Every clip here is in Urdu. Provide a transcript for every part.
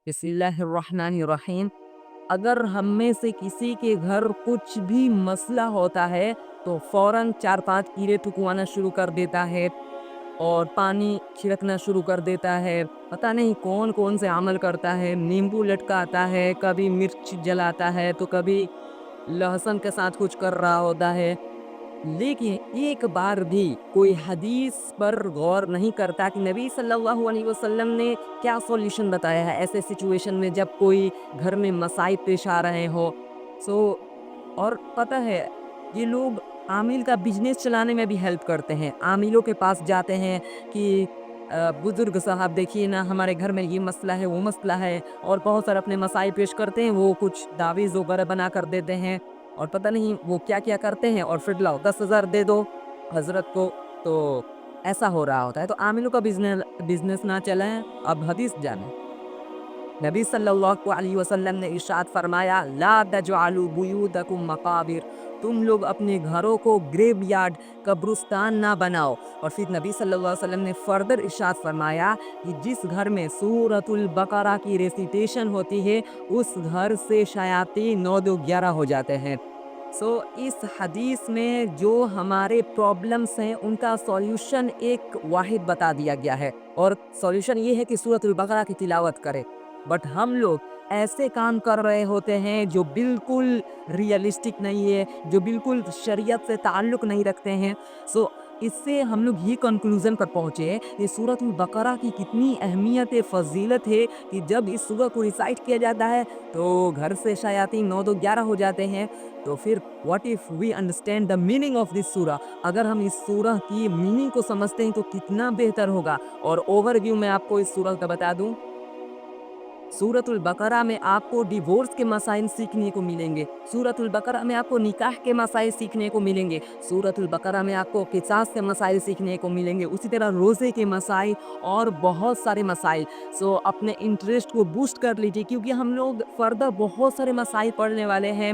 بسم اللہ الرحمن الرحیم۔ اگر ہم میں سے کسی کے گھر کچھ بھی مسئلہ ہوتا ہے تو فوراً 4-5 کیڑے ٹھکوانا شروع کر دیتا ہے اور پانی چھڑکنا شروع کر دیتا ہے۔ پتہ نہیں کون کون سے عمل کرتا ہے، نیمبو لٹکاتا ہے، کبھی مرچ جلاتا ہے تو کبھی لہسن کے ساتھ کچھ کر رہا ہوتا ہے، لیکن ایک بار بھی کوئی حدیث پر غور نہیں کرتا کہ نبی صلی اللہ علیہ وسلم نے کیا سولیوشن بتایا ہے ایسے سچویشن میں جب کوئی گھر میں مسائل پیش آ رہے ہو۔ اور پتہ ہے یہ لوگ عامل کا بزنس چلانے میں بھی ہیلپ کرتے ہیں، عاملوں کے پاس جاتے ہیں کہ بزرگ صاحب دیکھیے نا ہمارے گھر میں یہ مسئلہ ہے وہ مسئلہ ہے، اور بہت سارے اپنے مسائل پیش کرتے ہیں، وہ کچھ تعویذ وغیرہ بنا کر دیتے ہیں اور پتہ نہیں وہ کیا کیا کرتے ہیں، اور پھر لاؤ 10,000 دے دو حضرت کو، تو ایسا ہو رہا ہوتا ہے۔ تو عاملوں کا بزنس نہ چلائیں، اب حدیث جانیں۔ نبی صلی اللہ علیہ وسلم نے ارشاد فرمایا لا تجعلوا بیوتکم مقابر، تم لوگ اپنے گھروں کو گریو یارڈ قبرستان نہ بناؤ۔ اور پھر نبی صلی اللہ علیہ وسلم نے فردر ارشاد فرمایا کہ جس گھر میں سورۃ البقرہ کی ریسیٹیشن ہوتی ہے اس گھر سے شیاطین 9 2 11 ہو جاتے ہیں۔ اس حدیث میں جو ہمارے پرابلمس ہیں ان کا سولیوشن ایک واحد بتا دیا گیا ہے، اور سولیوشن یہ ہے کہ سورۃ البقرہ کی تلاوت کرے، بٹ ہم لوگ ایسے کام کر رہے ہوتے ہیں جو بالکل ریئلسٹک نہیں ہے، جو بالکل شریعت سے تعلق نہیں رکھتے ہیں۔ اس سے ہم لوگ یہ کنکلوژن پر پہنچے کہ سورۃ البقرہ کی کتنی اہمیت فضیلت ہے کہ جب اس سورہ کو ریسائٹ کیا جاتا ہے تو گھر سے شیاطین 9 2 11 ہو جاتے ہیں۔ تو پھر what if we understand the meaning of this سورہ، اگر ہم اس سورہ کی میننگ کو سمجھتے ہیں تو کتنا بہتر ہوگا۔ اور اوور ویو میں آپ کو اس سورہ کا بتا دوں، سورۃ البقرہ میں آپ کو ڈیورس کے مسائل سیکھنے کو ملیں گے، سورۃ البقرہ میں آپ کو نکاح کے مسائل سیکھنے کو ملیں گے، سورۃ البقرہ میں آپ کو قصاص کے مسائل سیکھنے کو ملیں گے، اسی طرح روزے کے مسائل اور بہت سارے مسائل۔ اپنے انٹرسٹ کو بوسٹ کر لیجیے کیونکہ ہم لوگ فردر بہت سارے مسائل پڑھنے والے ہیں،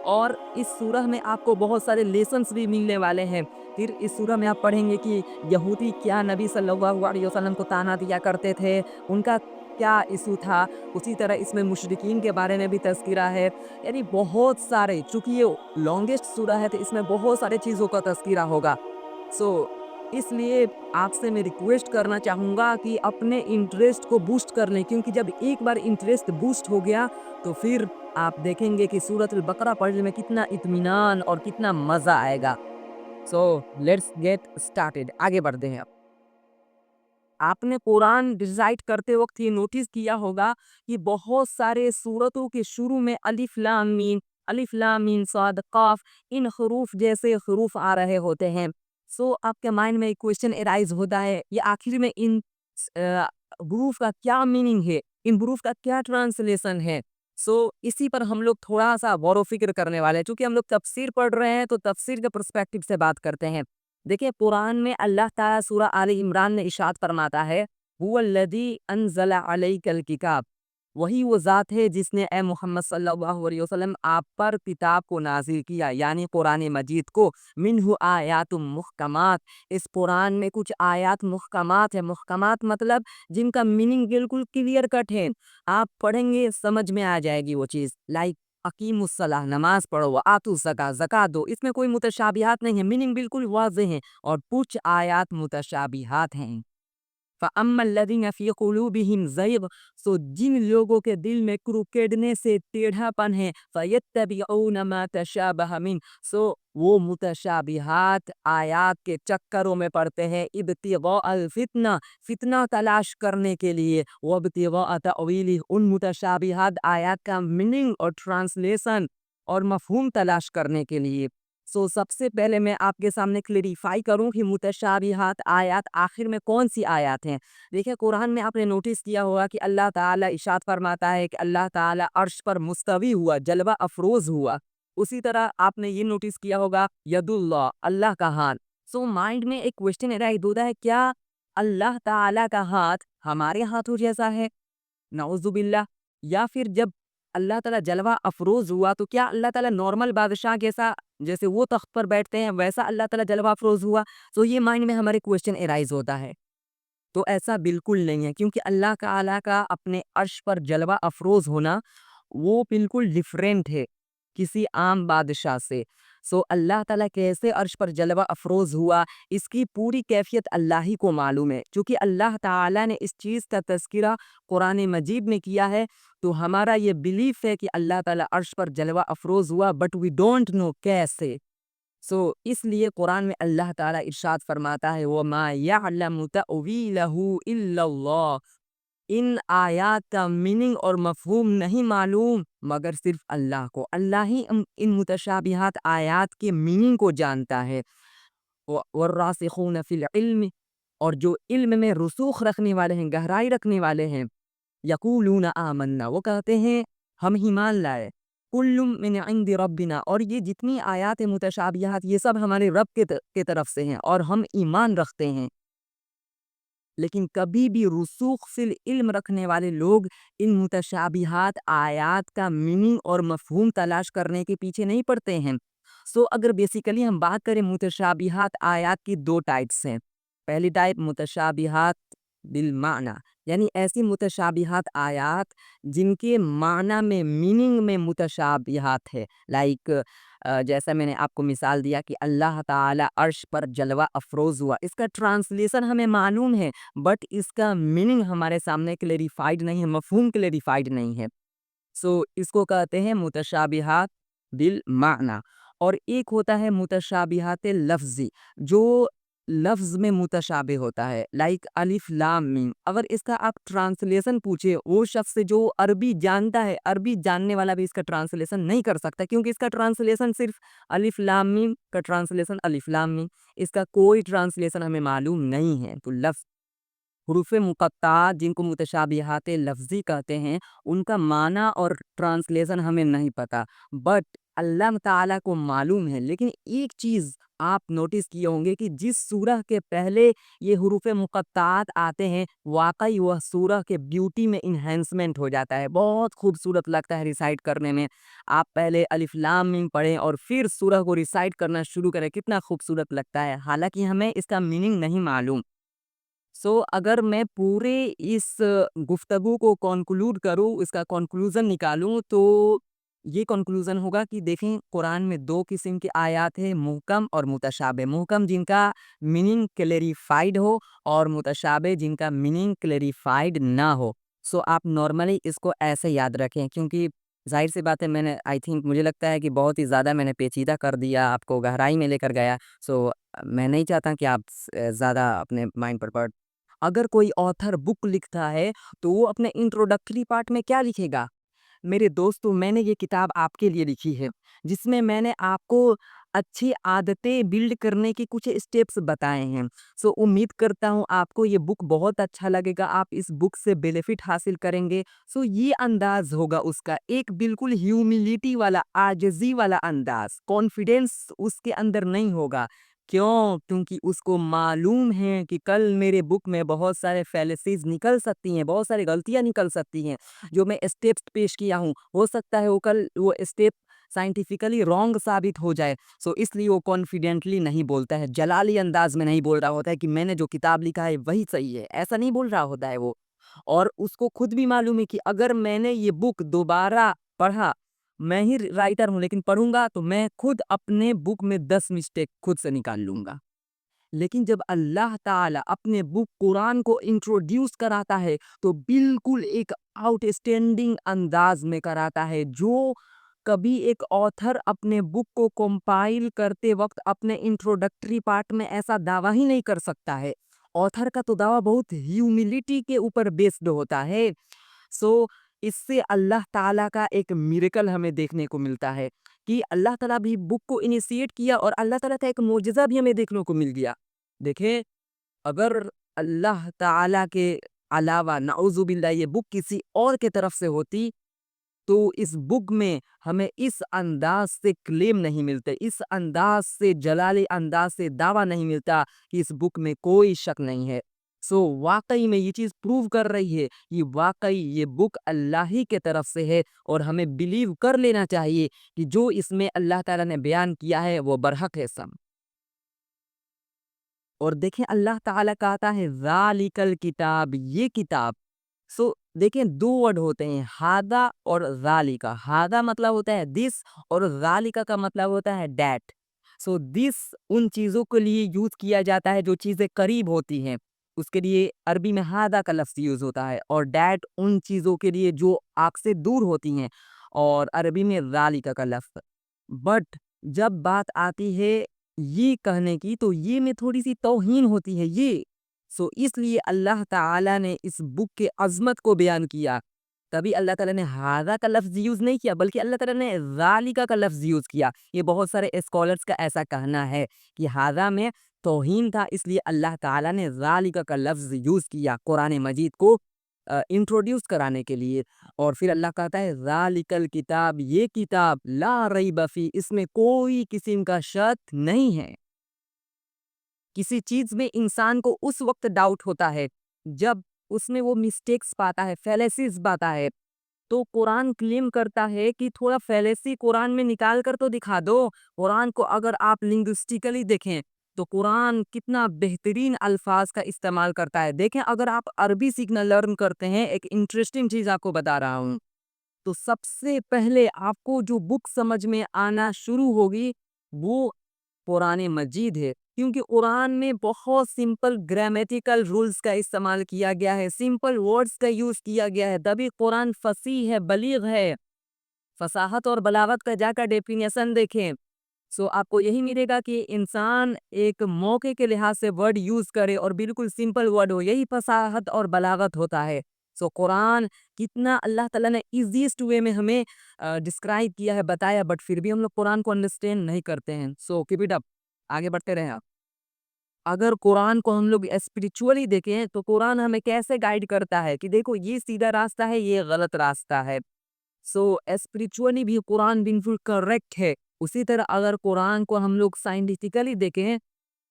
اور اس سورہ میں آپ کو بہت سارے لیسنس بھی ملنے والے ہیں۔ پھر اس سورہ میں آپ پڑھیں گے کہ یہودی کیا نبی صلی اللہ علیہ وسلم کو طعنہ دیا کرتے تھے، ان کا کیا ایشو تھا، اسی طرح اس میں مشرکین کے بارے میں بھی تذکرہ ہے، یعنی بہت سارے، چونکہ یہ لانگسٹ سورہ ہے تو اس میں بہت سارے چیزوں کا تذکرہ ہوگا۔ اس لیے آپ سے میں ریکویسٹ کرنا چاہوں گا کہ اپنے انٹرسٹ کو بوسٹ کر لیں، کیونکہ جب ایک بار انٹرسٹ بوسٹ ہو گیا تو پھر آپ دیکھیں گے کہ سورۃ البقرہ پڑھنے میں کتنا اطمینان اور کتنا مزہ آئے گا۔ لیٹس گیٹ اسٹارٹیڈ، آگے بڑھتے ہیں۔ آپ نے قرآن ڈیسائیڈ کرتے وقت یہ نوٹس کیا ہوگا کہ بہت سارے سورتوں کے شروع میں الف لام میم صاد قاف ان حروف جیسے حروف آ رہے ہوتے ہیں۔ آپ کے مائنڈ میں ایک کوشچن ارائز ہوتا ہے، یہ آخر میں ان حروف کا کیا میننگ ہے، ان حروف کا کیا ٹرانسلیشن ہے؟ اسی پر ہم لوگ تھوڑا سا غور و فکر کرنے والے ہیں، چونکہ ہم لوگ تفسیر پڑھ رہے ہیں تو تفسیر کے پرسپیکٹو سے بات کرتے ہیں۔ دیکھیں قرآن میں اللہ تعالیٰ سورہ آل عمران میں ارشاد فرماتا ہے هو الذی انزل علیک الکتاب، وہی وہ ذات ہے جس نے اے محمد صلی اللہ علیہ وسلم آپ پر کتاب کو نازل کیا، یعنی قرآن مجید کو۔ منہ آیات محکمات، اس قرآن میں کچھ آیات محکمات ہیں، محکمات مطلب جن کا میننگ بالکل کلیئر کٹ ہے، آپ پڑھیں گے سمجھ میں آ جائے گی وہ چیز، لائک اقیم الصلاۃ، نماز پڑھو، آتوا الزکاۃ، زکوٰۃ دو، اس میں کوئی متشابہات نہیں ہے، میننگ بالکل واضح ہے، اور کچھ آیات متشابہات ہیں۔ فَأَمَّا الَّذِينَ فِي قُلُوبِهِمْ زَيْغٌ، سو جن لوگوں کے دل میں کروکیڈنے سے ٹیڑھا پن ہے، فَيَتَّبِعُونَ مَا تَشَابَهَ مِنْهُ، سو وہ متشابہات آیات کے چکروں میں پڑتے ہیں، ابتغاء الفتنہ، فتنہ تلاش کرنے کے لیے، وابتغاء تأویلہ، ان متشابہات آیات کا میننگ اور ٹرانسلیشن اور مفہوم تلاش کرنے کے لیے۔ سب سے پہلے میں آپ کے سامنے کلیریفائی کروں کہ متشابہات آیات آخر میں کون سی آیات ہیں۔ دیکھیں قرآن میں آپ نے نوٹس کیا ہوگا کہ اللہ تعالیٰ ارشاد فرماتا ہے کہ اللہ تعالیٰ عرش پر مستوی ہوا، جلوہ افروز ہوا۔ اسی طرح آپ نے یہ نوٹس کیا ہوگا ید اللہ، اللہ کا ہاتھ۔ مائنڈ میں ایک کوشچن ارائز ہوتا ہے، کیا اللہ تعالیٰ کا ہاتھ ہمارے ہاتھوں جیسا ہے؟ نعوذ باللہ۔ یا پھر جب اللہ تعالیٰ جلوہ افروز ہوا تو کیا اللہ تعالیٰ نارمل بادشاہ جیسا، جیسے وہ تخت پر بیٹھتے ہیں ویسا اللہ تعالیٰ جلوہ افروز ہوا؟ یہ مائنڈ میں ہمارے کوشچن ارائز ہوتا ہے۔ تو ایسا بالکل نہیں ہے، کیونکہ اللہ تعالیٰ کا اپنے عرش پر جلوہ افروز ہونا وہ بالکل ڈفرینٹ ہے کسی عام بادشاہ سے۔ سو اللہ تعالیٰ کیسے عرش پر جلوہ افروز ہوا، اس کی پوری کیفیت اللہ ہی کو معلوم ہے۔ چونکہ اللہ تعالیٰ نے اس چیز کا تذکرہ قرآن مجید میں کیا ہے، تو ہمارا یہ بلیف ہے کہ اللہ تعالیٰ عرش پر جلوہ افروز ہوا، بٹ وی ڈونٹ نو کیسے۔ اس لیے قرآن میں اللہ تعالیٰ ارشاد فرماتا ہے وَمَا يَعْلَمُ تَأْوِيلَهُ إِلَّا اللَّهُ، ان آیات کا میننگ اور مفہوم نہیں معلوم مگر صرف اللہ کو۔ اللہ ہی ان متشابہات آیات کے میننگ کو جانتا ہے۔ وَالرَّاسِخُونَ فِي الْعِلْمِ، اور جو علم میں رسوخ رکھنے والے ہیں، گہرائی رکھنے والے ہیں، یقولون آمنا، وہ کہتے ہیں ہم ایمان لائے، کل من عند ربنا، اور یہ جتنی آیات متشابہات یہ سب ہمارے رب کے طرف سے ہیں اور ہم ایمان رکھتے ہیں۔ لیکن کبھی بھی رسوخ فی العلم رکھنے والے لوگ ان متشابہات آیات کا میننگ اور مفہوم تلاش کرنے کے پیچھے نہیں پڑتے ہیں۔ اگر بیسیکلی ہم بات کریں متشابہات آیات کی دو ٹائپس ہیں۔ پہلی ٹائپ متشابہات بالمعنی، یعنی ایسی متشابہات آیات جن کے معنی میں، میننگ میں متشابہات ہے، لائک جیسا میں نے آپ کو مثال دیا کہ اللہ تعالی عرش پر جلوہ افروز ہوا، اس کا ٹرانسلیشن ہمیں معلوم ہے، بٹ اس کا میننگ ہمارے سامنے کلیریفائڈ نہیں ہے، مفہوم کلیریفائڈ نہیں ہے۔ اس کو کہتے ہیں متشابہات بالمعنی۔ اور ایک ہوتا ہے متشابہات لفظی، جو لفظ میں متشابہ ہوتا ہے، لائک الف لام میم۔ اگر اس کا آپ ٹرانسلیشن پوچھے، وہ شخص جو عربی جانتا ہے، عربی جاننے والا بھی اس کا ٹرانسلیشن نہیں کر سکتا، کیونکہ اس کا ٹرانسلیشن صرف الف لام میم کا ٹرانسلیشن الف لام میم، اس کا کوئی ٹرانسلیشن ہمیں معلوم نہیں ہے۔ تو لفظ، حروف مقطعات جن کو متشابہات لفظی کہتے ہیں، ان کا معنی اور ٹرانسلیشن ہمیں نہیں پتا، بٹ اللہ تعالیٰ کو معلوم ہے۔ لیکن ایک چیز آپ نوٹس کیے ہوں گے کہ جس سورہ کے پہلے یہ حروف مقطعات آتے ہیں، واقعی وہ سورہ کے بیوٹی میں انہینسمنٹ ہو جاتا ہے، بہت خوبصورت لگتا ہے ریسائٹ کرنے میں۔ آپ پہلے الف لام میم پڑھیں اور پھر سورہ کو ریسائٹ کرنا شروع کریں، کتنا خوبصورت لگتا ہے، حالانکہ ہمیں اس کا میننگ نہیں معلوم۔ اگر میں پورے اس گفتگو کو کنکلوڈ کروں، اس کا کنکلوژن نکالوں، تو یہ کنکلوژن ہوگا کہ دیکھیں قرآن میں دو قسم کے آیات ہیں، محکم اور متشابہ۔ محکم جن کا میننگ کلیریفائڈ ہو، اور متشابہ جن کا میننگ کلیریفائڈ نہ ہو۔ آپ نارملی اس کو ایسے یاد رکھیں، کیونکہ ظاہر سی بات ہے، مجھے لگتا ہے کہ بہت ہی زیادہ میں نے پیچیدہ کر دیا، آپ کو گہرائی میں لے کر گیا۔ میں نہیں چاہتا کہ آپ زیادہ اپنے مائنڈ پر پڑھ۔ اگر کوئی آتھر بک لکھتا ہے تو وہ اپنے انٹروڈکٹری پارٹ میں کیا لکھے گا؟ میرے دوستو، میں نے یہ کتاب آپ کے لیے لکھی ہے، جس میں میں نے آپ کو اچھی عادتیں بلڈ کرنے کی کچھ اسٹیپس بتائے ہیں۔ امید کرتا ہوں آپ کو یہ بک بہت اچھا لگے گا، آپ اس بک سے بینیفٹ حاصل کریں گے۔ یہ انداز ہوگا اس کا، ایک بالکل ہیوملٹی والا، عاجزی والا انداز، کانفیڈنس اس کے اندر نہیں ہوگا۔ کیونکہ اس کو معلوم ہے کہ کل میرے بک میں بہت سارے فیلسیز نکل سکتی ہیں، بہت ساری غلطیاں نکل سکتی ہیں، جو میں اسٹیپس پیش کیا ہوں، ہو سکتا ہے وہ کل وہ اسٹیپ سائنٹیفیکلی رانگ ثابت ہو جائے۔ اس لیے وہ کانفیڈنٹلی نہیں بولتا ہے، جلالی انداز میں نہیں بول رہا ہوتا ہے کہ میں نے جو کتاب لکھا ہے وہی صحیح ہے، ایسا نہیں بول رہا ہوتا ہے وہ۔ اور اس کو خود بھی معلوم ہے کہ اگر میں نے یہ بک دوبارہ پڑھا، میں ہی رائٹر ہوں لیکن پڑھوں گا تو میں خود اپنے بک میں 10 مسٹیک خود سے نکال لوں گا۔ لیکن جب اللہ تعالیٰ اپنے بک قرآن کو انٹروڈیوس کراتا ہے تو بالکل ایک آؤٹ اسٹینڈنگ انداز میں کراتا ہے، جو کبھی ایک آتھر اپنے بک کو کمپائل کرتے وقت اپنے انٹروڈکٹری پارٹ میں ایسا دعویٰ ہی نہیں کر سکتا ہے۔ آتھر کا تو دعویٰ بہت ہیوملٹی کے اوپر بیسڈ ہوتا ہے۔ اس سے اللہ تعالیٰ کا ایک میریکل ہمیں دیکھنے کو ملتا ہے کہ اللہ تعالیٰ بھی بک کو انیشیٹ کیا، اور اللہ تعالیٰ کا ایک معجزہ بھی ہمیں دیکھنے کو مل گیا۔ دیکھیں، اگر اللہ تعالیٰ کے علاوہ نعوذ باللہ یہ بک کسی اور کے طرف سے ہوتی، تو اس بک میں ہمیں اس انداز سے کلیم نہیں ملتے، اس انداز سے، جلالی انداز سے دعویٰ نہیں ملتا کہ اس بک میں کوئی شک نہیں ہے۔ واقعی میں یہ چیز پروو کر رہی ہے، یہ واقعی یہ بک اللہ ہی کے طرف سے ہے، اور ہمیں بلیو کر لینا چاہیے کہ جو اس میں اللہ تعالیٰ نے بیان کیا ہے وہ برحق ہے سب۔ اور دیکھیں اللہ تعالیٰ کہتا ہے ذالک الکتاب، یہ کتاب. سو دیکھیں دو ورڈ ہوتے ہیں، ہادا اور ذالکا. ہادا مطلب ہوتا ہے دس، اور ذالکا کا مطلب ہوتا ہے دیٹ. سو دس ان چیزوں کے لیے یوز کیا جاتا ہے جو چیزیں قریب ہوتی ہیں، اس کے لیے عربی میں ہادا کا لفظ یوز ہوتا ہے. اور دیٹ ان چیزوں کے لیے جو آپ سے دور ہوتی ہیں، اور عربی میں ذالکا کا لفظ. بٹ جب بات آتی ہے یہ کہنے کی تو یہ میں تھوڑی سی توہین ہوتی ہے یہ. سو اس لیے اللہ تعالیٰ نے اس بک کے عظمت کو بیان کیا، تبھی اللہ تعالیٰ نے ہاذا کا لفظ یوز نہیں کیا، بلکہ اللہ تعالیٰ نے ذالکا کا لفظ یوز کیا. یہ بہت سارے اسکالرز کا ایسا کہنا ہے کہ ہاذا میں توہین تھا، اس لیے اللہ تعالیٰ نے ذالکا کا لفظ یوز کیا قرآن مجید کو انٹروڈیوس کرانے کے لیے. اور پھر اللہ کہتا ہے ذالک الکتاب، یہ کتاب لا ریب فی، اس میں کوئی قسم کا شک نہیں ہے. کسی چیز میں انسان کو اس وقت ڈاؤٹ ہوتا ہے جب اس میں وہ مسٹیکس پاتا ہے، فیلیسیز پاتا ہے. تو قرآن کلیم کرتا ہے کہ تھوڑا فیلیسی قرآن میں نکال کر تو دکھا دو. قرآن کو اگر آپ لنگوسٹیکلی دیکھیں تو قرآن کتنا بہترین الفاظ کا استعمال کرتا ہے. دیکھیں اگر آپ عربی سیکھنا لرن کرتے ہیں، ایک انٹرسٹنگ چیز آپ کو بتا رہا ہوں، تو سب سے پہلے آپ کو جو بک سمجھ میں آنا شروع ہوگی وہ قرآن مجید ہے. کیونکہ قرآن میں بہت سمپل گرامیٹیکل رولز کا استعمال کیا گیا ہے، سمپل ورڈز کا یوز کیا گیا ہے، تبھی قرآن فصیح ہے، بلیغ ہے. فصاحت اور بلاغت کا جا کر ڈیفینیشن دیکھیں. سو آپ کو یہی ملے گا کہ انسان ایک موقع کے لحاظ سے ورڈ یوز کرے اور بالکل سمپل ورڈ ہو، یہی فصاحت اور بلاغت ہوتا ہے. سو قرآن کتنا اللہ تعالیٰ نے ایزیسٹ وے میں ہمیں ڈسکرائب کیا ہے، بتایا، بٹ پھر بھی ہم لوگ قرآن کو انڈرسٹینڈ نہیں کرتے ہیں. سو کیپ اٹ اپ، آگے بڑھتے رہیں آپ. اگر قرآن کو ہم لوگ اسپریچولی دیکھیں تو قرآن ہمیں کیسے گائیڈ کرتا ہے کہ دیکھو یہ سیدھا راستہ ہے، یہ غلط راستہ ہے. سو اسپریچولی بھی قرآن بالکل کریکٹ ہے. اسی طرح اگر قرآن کو ہم لوگ سائنٹیفکلی دیکھیں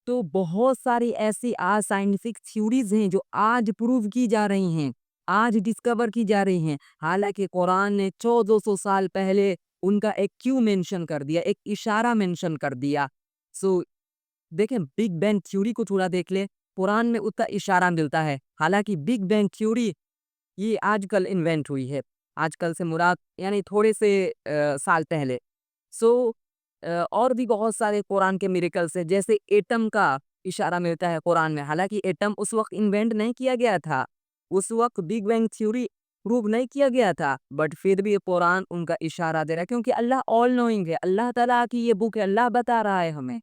تو بہت ساری ایسی آج سائنٹیفک تھیوریز ہیں جو آج پروو کی جا رہی ہیں، آج ڈسکور کی جا رہی ہیں. حالانکہ قرآن نے 1400 سال پہلے ان کا ایک کیوں مینشن کر دیا، ایک اشارہ مینشن کر دیا. سو دیکھیں بگ بینگ تھیوری کو تھوڑا دیکھ لیں، قرآن میں اتنا اشارہ ملتا ہے. حالانکہ بگ بینگ تھیوری یہ آج کل انوینٹ ہوئی ہے، آج کل سے مراد یعنی تھوڑے سے سال پہلے. سو اور بھی بہت سارے قرآن کے میریکلس ہیں، جیسے ایٹم کا اشارہ ملتا ہے قرآن میں. حالانکہ ایٹم اس وقت انوینٹ نہیں کیا گیا تھا، اس وقت بگ بینگ تھیوری پروو نہیں کیا گیا تھا، بٹ پھر بھی قرآن ان کا اشارہ دے رہا ہے کیونکہ اللہ آل نوئنگ ہے. اللہ تعالیٰ کی یہ بک ہے، اللہ بتا رہا ہے ہمیں.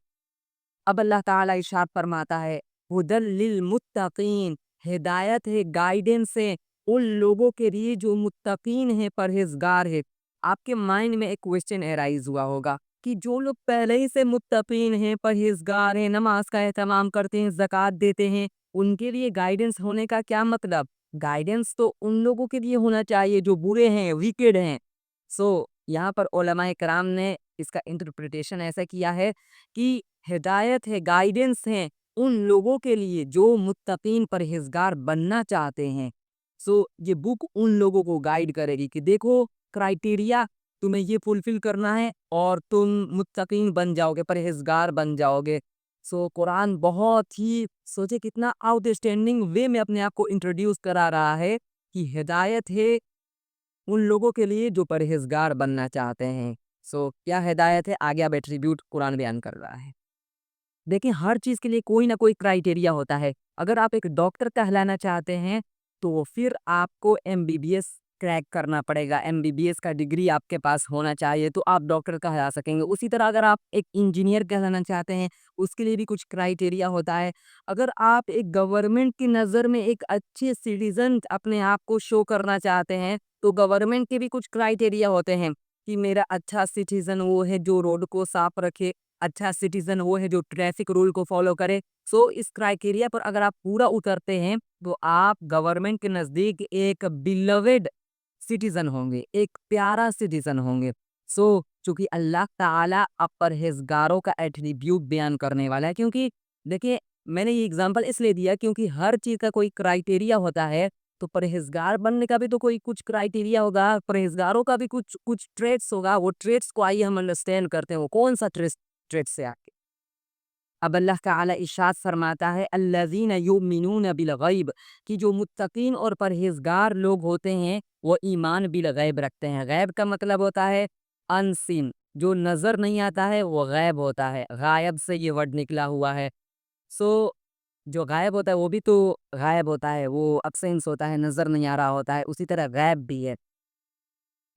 اب اللہ تعالیٰ ارشاد فرماتا ہے ہدی للمتقین، ہدایت ہے، گائیڈنس ہے ان لوگوں کے لیے جو متقین ہیں، پرہیزگار ہے. آپ کے مائنڈ میں ایک کوسچن ارائز ہوا ہوگا کہ جو لوگ پہلے ہی سے متقین ہیں، پرہیزگار ہیں، نماز کا اہتمام کرتے ہیں، زکوٰۃ دیتے ہیں، ان کے لیے گائیڈنس ہونے کا کیا مطلب؟ گائیڈنس تو ان لوگوں کے لیے ہونا چاہیے جو برے ہیں، ویکڈ ہیں. سو یہاں پر علماء کرام نے اس کا انٹرپریٹیشن ایسا کیا ہے کہ ہدایت ہے، گائیڈنس ہے ان لوگوں کے لیے جو متقین پرہیزگار بننا چاہتے ہیں. سو یہ بک ان لوگوں کو گائیڈ کرے گی کہ دیکھو کرائیٹیریا تمہیں یہ فلفل کرنا ہے اور تم متقین بن جاؤ گے، پرہیزگار بن جاؤ گے. سو قرآن بہت ہی سوچے کتنا آؤٹ اسٹینڈنگ وے میں اپنے آپ کو انٹروڈیوس کرا رہا ہے کہ ہدایت ہے ان لوگوں کے لیے جو پرہیزگار بننا چاہتے ہیں. سو کیا ہدایت ہے؟ آگے اب ایٹریبیوٹ قرآن بیان کر رہا ہے. دیکھیں ہر چیز کے لیے کوئی نہ کوئی کرائیٹیریا ہوتا ہے. اگر آپ ایک ڈاکٹر کہلانا چاہتے ہیں تو پھر آپ کو MBBS کریک کرنا پڑے گا، MBBS کا ڈگری آپ کے پاس ہونا چاہیے تو آپ ڈاکٹر کہلا سکیں گے. اسی طرح اگر آپ ایک انجینئر کہلانا چاہتے ہیں اس کے لیے بھی کچھ کرائیٹیریا ہوتا ہے. اگر آپ ایک گورنمنٹ کی نظر میں ایک اچھے سٹیزن اپنے آپ کو شو کرنا چاہتے ہیں تو گورنمنٹ کے بھی کچھ کرائیٹیریا ہوتے ہیں کہ میرا اچھا سٹیزن وہ ہے جو روڈ کو صاف رکھے، اچھا سٹیزن وہ ہے جو ٹریفک رول کو فالو کرے. سو اس کرائیٹیریا پر اگر آپ پورا اترتے ہیں تو آپ گورنمنٹ کے نزدیک ایک بیلوڈ سٹیزن ہوں گے، ایک پیارا سٹیزن ہوں گے. سو چونکہ اللہ تعالیٰ اب پرہیزگاروں کا ایٹریبیوٹ بیان کرنے والا ہے، کیونکہ دیکھیں میں نے یہ اگزامپل اس لیے دیا کیونکہ ہر چیز کا کوئی کرائیٹیریا ہوتا ہے. تو پرہیزگار بننے کا بھی تو کوئی کچھ کرائیٹیریا ہوگا، پرہیزگاروں کا بھی کچھ ٹریٹس ہوگا. وہ ٹریٹس کو آئیے ہم انڈرسٹینڈ کرتے ہیں وہ کون سا ٹریٹس سے آگے اب اللہ تعالیٰ ارشاد فرماتا ہے الذین یؤمنون بالغیب، کہ جو متقین اور پرہیزگار لوگ ہوتے ہیں وہ ایمان بالغیب رکھتے ہیں۔ غیب کا مطلب ہوتا ہے انسین، جو نظر نہیں آتا ہے وہ غیب ہوتا ہے، غائب سے یہ ورڈ نکلا ہوا ہے۔ سو جو غائب ہوتا ہے وہ بھی تو غائب ہوتا ہے، وہ ابسینس ہوتا ہے، نظر نہیں آ رہا ہوتا ہے، اسی طرح غیب بھی ہے۔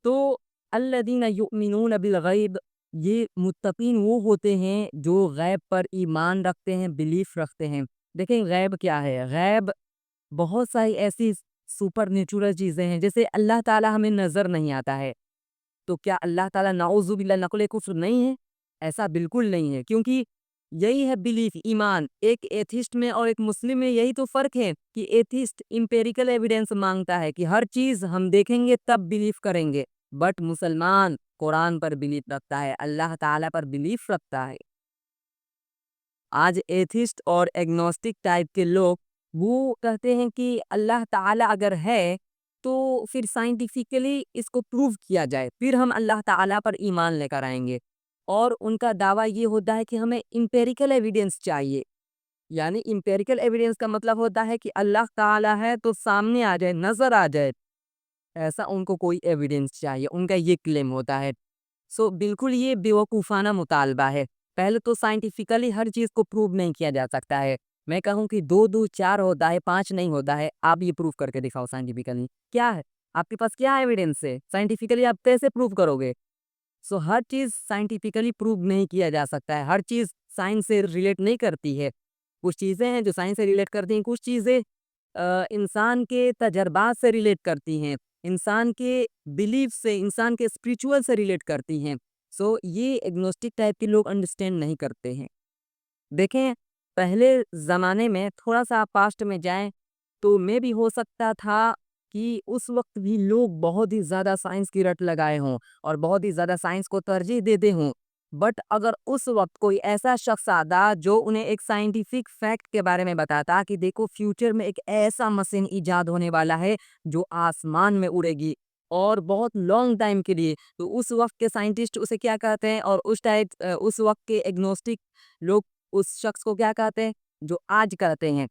تو الذین یؤمنون بالغیب، یہ متقین وہ ہوتے ہیں جو غیب پر ایمان رکھتے ہیں، بلیف رکھتے ہیں۔ دیکھیں غیب کیا ہے؟ غیب بہت ساری ایسی سپر نیچرل چیزیں ہیں، جیسے اللہ تعالیٰ ہمیں نظر نہیں آتا ہے، تو کیا اللہ تعالیٰ نعوذ باللہ نقل کفر نہیں ہے؟ ایسا بالکل نہیں ہے، کیونکہ یہی ہے بلیف، ایمان۔ ایک ایتھسٹ میں اور ایک مسلم میں یہی تو فرق ہے کہ ایتھسٹ امپیریکل ایویڈنس مانگتا ہے کہ ہر چیز ہم دیکھیں گے تب بلیف کریں گے، بٹ مسلمان قرآن پر بلیف رکھتا ہے، اللہ تعالیٰ پر بلیف رکھتا ہے۔ آج ایتھسٹ اور ایگنوسٹک ٹائپ کے لوگ وہ کہتے ہیں کہ اللہ تعالیٰ اگر ہے تو پھر سائنٹیفکلی اس کو پروو کیا جائے، پھر ہم اللہ تعالیٰ پر ایمان لے کر آئیں گے۔ اور ان کا دعویٰ یہ ہوتا ہے کہ ہمیں امپیریکل ایویڈنس چاہیے، یعنی امپیریکل ایویڈنس کا مطلب ہوتا ہے کہ اللہ تعالیٰ ہے تو سامنے آ جائے، نظر آ جائے، ایسا ان کو کوئی ایویڈنس چاہیے، ان کا یہ کلیم ہوتا ہے۔ سو بالکل یہ بیوقوفانہ مطالبہ ہے۔ پہلے تو سائنٹیفکلی ہر چیز کو پروو نہیں کیا جا سکتا ہے۔ میں کہوں کہ 2 2 4 ہوتا ہے، 5 نہیں ہوتا ہے، آپ یہ پروف کر کے دکھاؤ سائنٹیفکلی، کیا ہے آپ کے پاس، کیا ایویڈنس ہے؟ سائنٹیفکلی آپ کیسے پروف کرو گے؟ سو ہر چیز سائنٹیفکلی پروو نہیں کیا جا سکتا ہے، ہر چیز سائنس سے ریلیٹ نہیں کرتی ہے۔ کچھ چیزیں ہیں جو سائنس سے ریلیٹ کرتی ہیں، کچھ چیزیں انسان کے تجربات سے ریلیٹ کرتی ہیں، انسان کے بلیف سے، انسان کے اسپریچول سے ریلیٹ کرتی ہیں۔ سو یہ ایگنوسٹک ٹائپ کے لوگ انڈرسٹینڈ نہیں کرتے ہیں۔ دیکھیں پہلے زمانے میں، تھوڑا سا آپ پاسٹ میں جائیں تو میں بھی ہو سکتا تھا کہ اس وقت بھی لوگ بہت ہی زیادہ سائنس کی رٹ لگائے ہوں اور بہت ہی زیادہ سائنس کو ترجیح دیتے ہوں، بٹ اگر اس وقت کوئی ایسا شخص آتا جو انہیں ایک سائنٹیفک فیکٹ کے بارے میں بتاتا کہ دیکھو فیوچر میں ایک ایسا مشین ایجاد ہونے والا ہے جو آسمان میں اڑے گی اور بہت لانگ ٹائم کے لیے، تو اس وقت کے سائنٹسٹ اسے کیا کہتے ہیں، اور اس وقت کے ایگنوسٹک لوگ اس شخص کو کیا کہتے ہیں؟ جو آج کہتے ہیں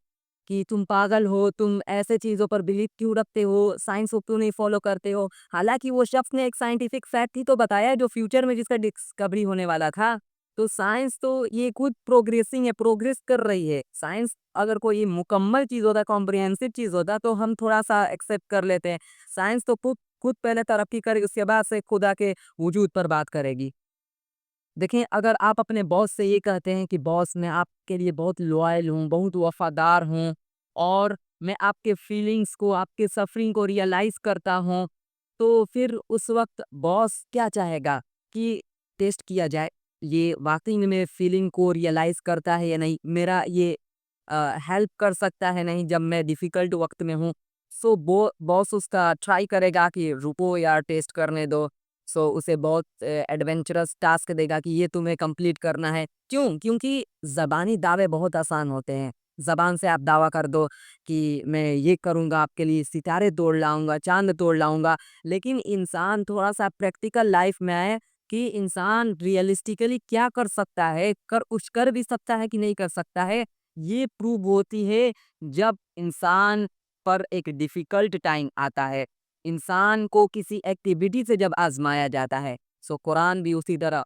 کہ تم پاگل ہو، تم ایسے چیزوں پر بلیف کیوں رکھتے ہو، سائنس کو کیوں نہیں فالو کرتے ہو؟ حالانکہ وہ شخص نے ایک سائنٹیفک فیکٹ ہی تو بتایا جو فیوچر میں جس کا ڈسکوری ہونے والا تھا۔ تو سائنس تو یہ خود پروگریسنگ ہے، پروگریس کر رہی ہے۔ سائنس اگر کوئی مکمل چیز ہوتا، کمپریہنسو چیز ہوتا تو ہم تھوڑا سا ایکسیپٹ کر لیتے ہیں۔ سائنس تو خود پہلے ترقی کرے، اس کے بعد سے خدا کے وجود پر بات کرے گی۔ دیکھیں اگر آپ اپنے باس سے یہ کہتے ہیں کہ باس میں آپ کے لیے بہت لوائل ہوں، بہت وفادار ہوں، اور میں آپ کے فیلنگز کو، آپ کے سفرنگ کو ریئلائز کرتا ہوں، تو پھر اس وقت باس کیا چاہے گا کہ ٹیسٹ کیا جائے، یہ واقعی میں فیلنگ کو ریئلائز کرتا ہے یا نہیں، میرا یہ ہیلپ کر سکتا ہے نہیں جب میں ڈیفیکلٹ وقت میں ہوں۔ سو باس اس کا ٹرائی کرے گا کہ رکو یار ٹیسٹ کرنے دو، سو اسے بہت ایڈونچرس ٹاسک دے گا کہ یہ تمہیں کمپلیٹ کرنا ہے۔ کیوں؟ کیونکہ زبانی دعوے بہت آسان ہوتے ہیں، زبان سے آپ دعویٰ کر دو کہ میں یہ کروں گا، آپ کے لیے ستارے توڑ لاؤں گا، چاند توڑ لاؤں گا، لیکن انسان تھوڑا سا پریکٹیکل لائف میں آئے کہ انسان ریئلسٹیکلی کیا کر سکتا ہے، کچھ کر بھی سکتا ہے کہ نہیں کر سکتا ہے، یہ پروو ہوتی ہے جب انسان پر ایک ڈیفیکلٹ ٹائم آتا ہے، انسان کو کسی ایکٹیویٹی سے جب آزمایا جاتا ہے۔ سو قرآن بھی اسی طرح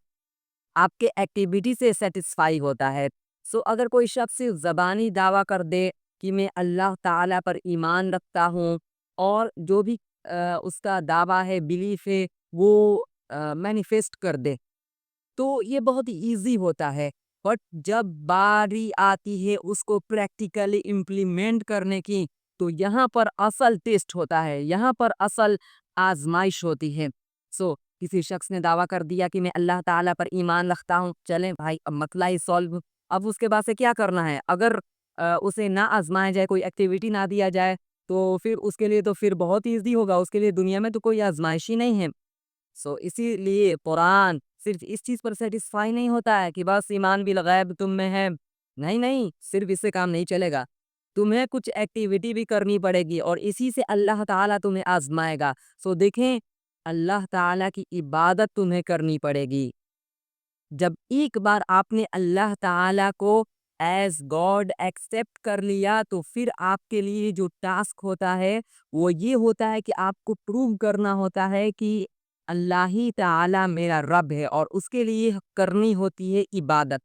آپ کے ایکٹیویٹی سے سیٹسفائی ہوتا ہے۔ سو اگر کوئی شخص صرف زبانی دعویٰ کر دے کہ میں اللہ تعالیٰ پر ایمان رکھتا ہوں، اور جو بھی اس کا دعویٰ ہے، بلیف ہے، وہ مینیفیسٹ کر دے، تو یہ بہت ایزی ہوتا ہے، بٹ جب باری آتی ہے اس کو پریکٹیکلی امپلیمنٹ کرنے کی، تو یہاں پر اصل ٹیسٹ ہوتا ہے، یہاں پر اصل آزمائش ہوتی ہے۔ سو کسی شخص نے دعویٰ کر دیا کہ میں اللہ تعالیٰ پر ایمان رکھتا ہوں، چلیں بھائی اب مسئلہ ہی سولو۔ اب اس کے بعد سے کیا کرنا ہے؟ اگر اسے نہ آزمایا جائے، کوئی ایکٹیویٹی نہ دیا جائے، تو پھر اس کے لیے تو پھر بہت ایزی ہوگا، اس کے لیے دنیا میں تو کوئی آزمائش ہی نہیں ہے۔ سو اسی لیے قرآن صرف اس چیز پر سیٹسفائی نہیں ہوتا ہے کہ بس ایمان بالغیب تم میں ہے، نہیں نہیں، صرف اس سے کام نہیں چلے گا، تمہیں کچھ ایکٹیویٹی بھی کرنی پڑے گی، اور اسی سے اللہ تعالیٰ تمہیں آزمائے گا۔ سو دیکھیں اللہ تعالیٰ کی عبادت تمہیں کرنی پڑے گی۔ جب ایک بار آپ نے اللہ تعالیٰ کو ایز گاڈ ایکسیپٹ کر لیا تو پھر آپ کے لیے جو ٹاسک ہوتا ہے وہ یہ ہوتا ہے کہ آپ کو پروو کرنا ہوتا ہے کہ اللہ ہی تعالی میرا رب ہے، اور اس کے لیے کرنی ہوتی ہے عبادت۔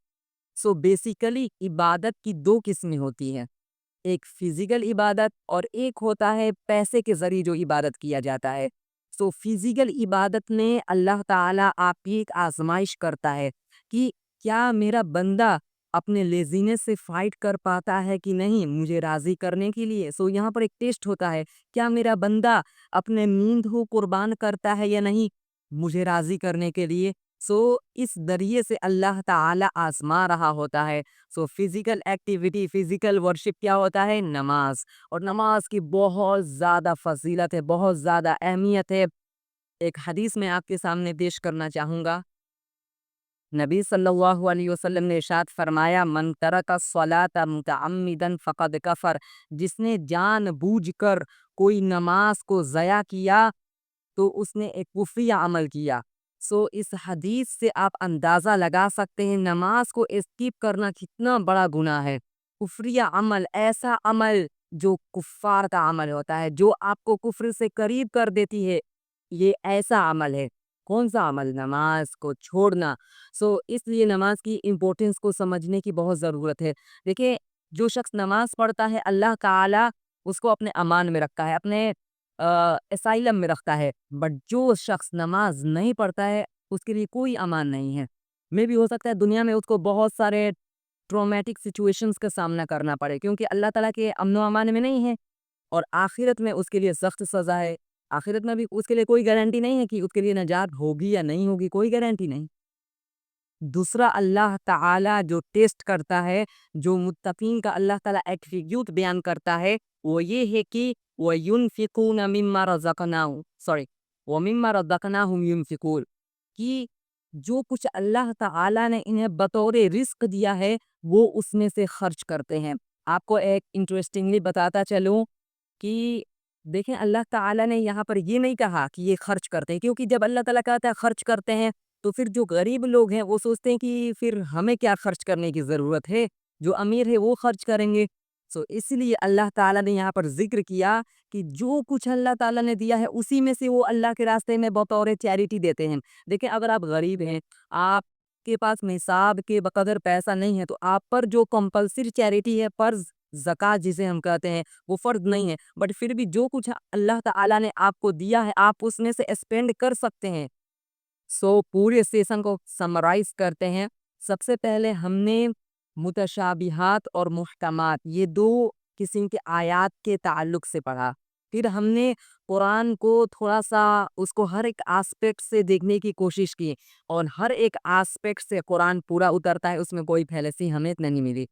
سو بیسیکلی عبادت کی دو قسمیں ہوتی ہیں، ایک فزیکل عبادت اور ایک ہوتا ہے پیسے کے ذریعے جو عبادت کیا جاتا ہے۔ سو فزیکل عبادت میں اللہ تعالیٰ آپ کی ایک آزمائش کرتا ہے کہ کیا میرا بندہ اپنے لیزینس سے فائٹ کر پاتا ہے کہ نہیں مجھے راضی کرنے کے لیے۔ سو یہاں پر ایک ٹیسٹ ہوتا ہے، کیا میرا بندہ اپنے نیند کو قربان کرتا ہے یا نہیں مجھے راضی کرنے کے لیے۔ سو اس ذریعے سے اللہ تعالیٰ آزما رہا ہوتا ہے۔ So physical activity, physical worship کیا ہوتا ہے؟ نماز۔ اور نماز کی بہت زیادہ فضیلت ہے، بہت زیادہ اہمیت ہے۔ ایک حدیث میں آپ کے سامنے پیش کرنا چاہوں گا۔ نبی صلی اللہ علیہ وسلم نے ارشاد فرمایا، من ترک الصلاۃ متعمدا فقد کفر، جس نے جان بوجھ کر کوئی نماز کو ضائع کیا تو اس نے ایک کفری عمل کیا۔ سو اس حدیث سے آپ اندازہ لگا سکتے ہیں نماز کو اسکپ کرنا کتنا بڑا گناہ ہے۔ کفری عمل، ایسا عمل جو کفار کا عمل ہوتا ہے، جو آپ کو کفر سے قریب کر دیتی ہے، یہ ایسا عمل ہے۔ کون سا عمل؟ نماز کو چھوڑنا۔ سو اس لیے نماز کی امپورٹنس کو سمجھنے کی بہت ضرورت ہے۔ دیکھیں، جو شخص نماز پڑھتا ہے اللہ تعالیٰ اس کو اپنے امان میں رکھتا ہے، اپنے اسائلم میں رکھتا ہے، بٹ جو شخص نماز نہیں پڑھتا ہے اس کے لیے کوئی امان نہیں ہے۔ میں بھی ہو سکتا ہے دنیا میں اس کو بہت سارے ٹرومیٹک سچویشنز کا سامنا کرنا پڑے، کیونکہ اللہ تعالیٰ کے امن و امان میں نہیں ہے، اور آخرت میں اس کے لیے سخت سزا ہے۔ آخرت میں بھی اس کے لیے کوئی گارنٹی نہیں ہے کہ اس کے لیے نجات ہوگی یا نہیں ہوگی، کوئی گارنٹی نہیں۔ دوسرا، اللہ تعالیٰ جو ٹیسٹ کرتا ہے، جو متقین کا اللہ تعالیٰ ایٹریبیوٹ بیان کرتا ہے، وہ یہ ہے کہ وَيُنْفِقُونَ مِمَّا رَزَقْنَاهُمْ وَمِمَّا رَزَقْنَاهُمْ يُنْفِقُونَ، کہ جو کچھ اللہ تعالیٰ نے انہیں بطور رزق دیا ہے وہ اس میں سے خرچ کرتے ہیں۔ آپ کو ایک انٹرسٹنگلی بتاتا چلوں کہ دیکھیں، اللہ تعالیٰ نے یہاں پر یہ نہیں کہا کہ یہ خرچ کرتے ہیں، کیونکہ جب اللہ تعالیٰ کہتا ہے خرچ کرتے ہیں تو پھر جو غریب لوگ ہیں وہ سوچتے ہیں کہ پھر ہمیں کیا خرچ کرنے کی ضرورت ہے، جو امیر ہے وہ خرچ کریں گے۔ سو اس لیے اللہ تعالیٰ نے یہاں پر ذکر کیا کہ جو کچھ اللہ تعالیٰ نے دیا ہے اسی میں سے وہ اللہ کے راستے میں بطور چیریٹی دیتے ہیں۔ دیکھیں، اگر آپ غریب ہیں، آپ کے پاس نصاب کے بقدر پیسہ نہیں ہے، تو آپ پر جو کمپلسری چیریٹی ہے، فرض زکوٰۃ جسے ہم کہتے ہیں، وہ فرض نہیں ہے، بٹ پھر بھی جو کچھ اللہ تعالیٰ نے آپ کو دیا ہے آپ اس میں سے اسپینڈ کر سکتے ہیں۔ سو پورے سیشن کو سمرائز کرتے ہیں۔ سب سے پہلے ہم نے متشابہات اور محکمات، یہ دو قسم کے آیات کے تعلق سے پڑھا۔ پھر ہم نے قرآن کو تھوڑا سا اس کو ہر ایک آسپیکٹ سے دیکھنے کی کوشش کی، اور ہر ایک آسپیکٹ سے قرآن پورا اترتا ہے، اس میں کوئی فیلسی ہمیں نہیں ملی۔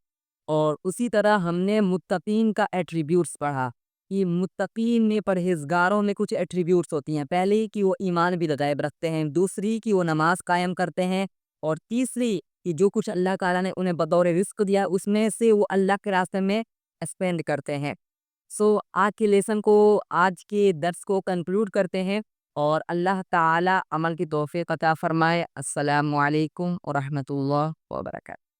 اور اسی طرح ہم نے متقین کا ایٹریبیوٹس پڑھا کہ متقین میں، پرہیزگاروں میں کچھ ایٹریبیوٹس ہوتی ہیں۔ پہلی کہ وہ ایمان بالغیب رکھتے ہیں، دوسری کہ وہ نماز قائم کرتے ہیں، اور تیسری کہ جو کچھ اللہ تعالیٰ نے انہیں بطور رزق دیا اس میں سے وہ اللہ کے راستے میں اسپینڈ کرتے ہیں۔ سو آج کے لیسن کو، آج کے درس کو کنکلوڈ کرتے ہیں، اور اللہ تعالیٰ عمل کی توفیق عطا فرمائے۔ السلام علیکم ورحمۃ اللہ وبرکاتہ۔